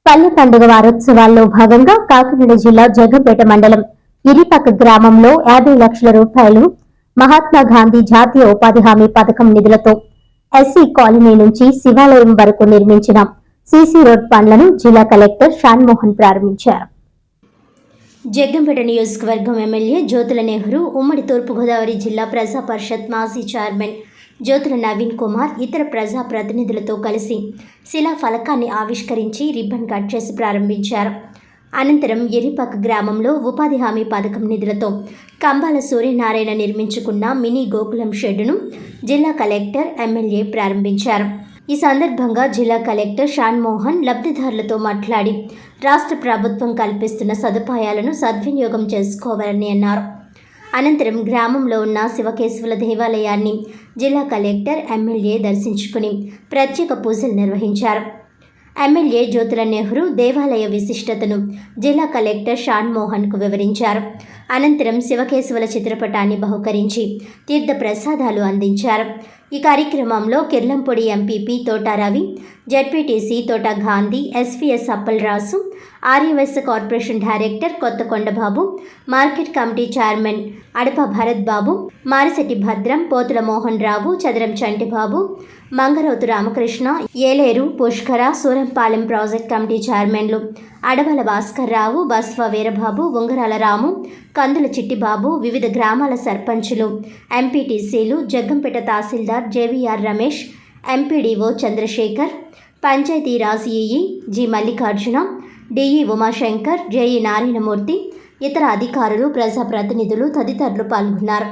పల్లె పండుగ వారోత్సవాల్లో భాగంగా కాకినాడ జిల్లా జగ్గంపేట మండలం ఇరిపక్క గ్రామంలో 50 లక్షల రూపాయలు మహాత్మా గాంధీ జాతీయ ఉపాధి హామీ పథకం నిధులతో ఎస్సీ కాలనీ నుంచి శివాలయం వరకు నిర్మించిన సీసీ రోడ్ పనులను జిల్లా కలెక్టర్ షాన్మోహన్ ప్రారంభించారు. జగ్గంపేట నియోజకవర్గం ఎమ్మెల్యే జ్యోతుల నెహ్రూ, ఉమ్మడి తూర్పుగోదావరి జిల్లా ప్రజా పరిషత్ మాజీ చైర్మన్ జ్యోతుల నవీన్ కుమార్ ఇతర ప్రజా ప్రతినిధులతో కలిసి శిలా ఫలకాన్ని ఆవిష్కరించి రిబ్బన్ కట్ చేసి ప్రారంభించారు. అనంతరం ఎరిపక్క గ్రామంలో ఉపాధి హామీ పథకం నిధులతో కంబాల సూర్యనారాయణ నిర్మించుకున్న మినీ గోకులం షెడ్డును జిల్లా కలెక్టర్, ఎమ్మెల్యే ప్రారంభించారు. ఈ సందర్భంగా జిల్లా కలెక్టర్ షాన్మోహన్ లబ్ధిదారులతో మాట్లాడి రాష్ట్ర ప్రభుత్వం కల్పిస్తున్న సదుపాయాలను సద్వినియోగం చేసుకోవాలని అన్నారు. అనంతరం గ్రామంలో ఉన్న శివకేశవుల దేవాలయాన్ని జిల్లా కలెక్టర్, ఎమ్మెల్యే దర్శించుకుని ప్రత్యేక పూజలు నిర్వహించారు. ఎమ్మెల్యే జ్యోతుల నెహ్రూ దేవాలయ విశిష్టతను జిల్లా కలెక్టర్ షాన్మోహన్కు వివరించారు. అనంతరం శివకేశవుల చిత్రపటాన్ని బహుకరించి తీర్థ ప్రసాదాలు అందించారు. ఈ కార్యక్రమంలో కిర్లంపొడి ఎంపీపీ తోట Ravi, ZPTC Thota Gandhi, SVS Appalaraju, Aryavysya corporation director Kothakondababu, market committee chairman Adapa Bharat Babu, Marisetti Bhadram, Pothula Mohan Rao, Chadaram Chantibabu, Mangarouthu Ramakrishna, Yeleru Pushkara, Surampalem project committee చైర్మన్లు అడవల భాస్కర్ రావు, బస్వ వీరబాబు, ఉంగరాల రాము, కందుల చిట్టిబాబు, వివిధ గ్రామాల సర్పంచులు, ఎంపీటీసీలు, Jaggampeta tahsildar JVR Ramesh, MPDO Chandrasekhar, Panchayati Raj EE G Mallikarjuna, DE Umashankar, JE Narayanamurthy, ఇతర అధికారులు, ప్రజాప్రతినిధులు తదితరులు పాల్గొన్నారు.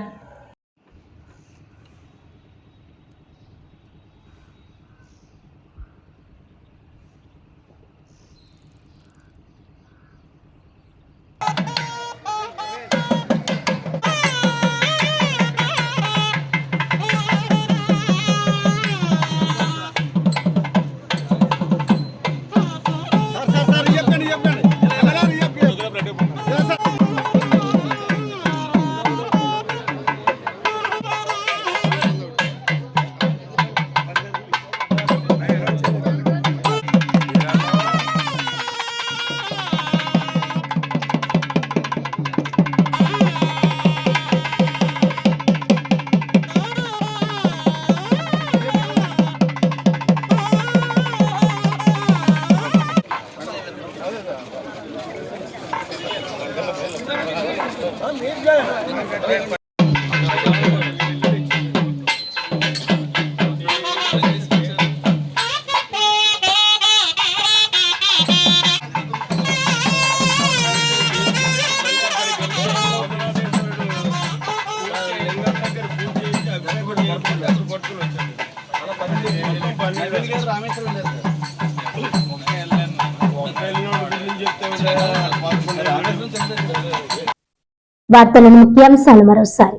వార్తలను ముఖ్యాంశాలు మరోసారి.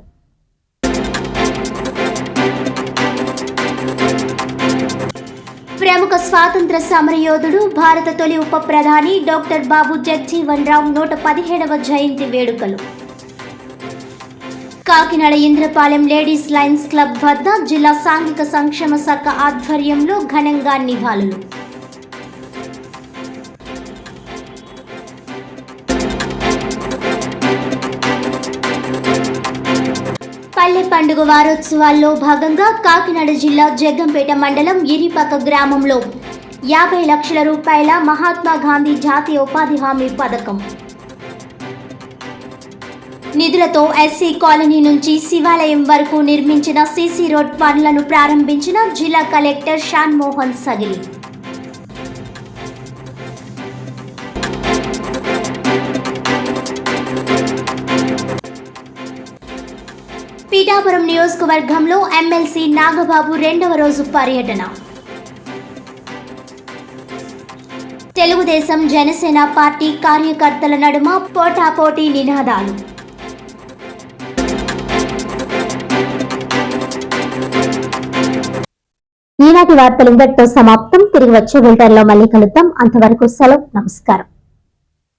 ప్రముఖ స్వాతంత్ర సమరయోధుడు, భారత తొలి ఉప ప్రధాని డాక్టర్ బాబు జగజీవన్ రావు 117వ జయంతి వేడుకలు. Kakinada Indrapalem ladies Lions club వద్ద జిల్లా సాంఘిక సంక్షేమ శాఖ ఆధ్వర్యంలో ఘనంగా నివాళులు. పల్లె పండుగ వారోత్సవాల్లో భాగంగా కాకినాడ జిల్లా జగ్గంపేట మండలం ఇరిపక్క గ్రామంలో 50 లక్షల రూపాయల మహాత్మా గాంధీ జాతీయ ఉపాధి హామీ పథకం నిధులతో ఎస్సీ కాలనీ నుంచి శివాలయం వరకు నిర్మించిన సీసీ రోడ్ పనులను ప్రారంభించిన జిల్లా కలెక్టర్ షాన్మోహన్ సగిలి. పీఠాపురం నియోజకవర్గంలో ఎమ్మెల్సీ నాగబాబు 2వ రోజు పర్యటన. తెలుగుదేశం జనసేన పార్టీ కార్యకర్తల నడుమ పోటాపోటీ నినాదాలు. ఈనాటి వార్తలు ఇంతటితో సమాప్తం. తిరిగి వచ్చే బులెటిన్లో మళ్ళీ కలుద్దాం. అంతవరకు సెలవు. నమస్కారం.